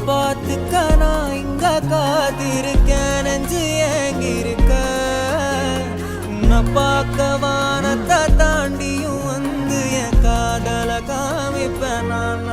பார்த்துக்க நான் இங்க காத்திருக்கேன் நெஞ்சு ஏங்கிருக்க உன்னை பார்க்க வானத்தை தாண்டியும் வந்து என் காதல காமிப்பேன் நான்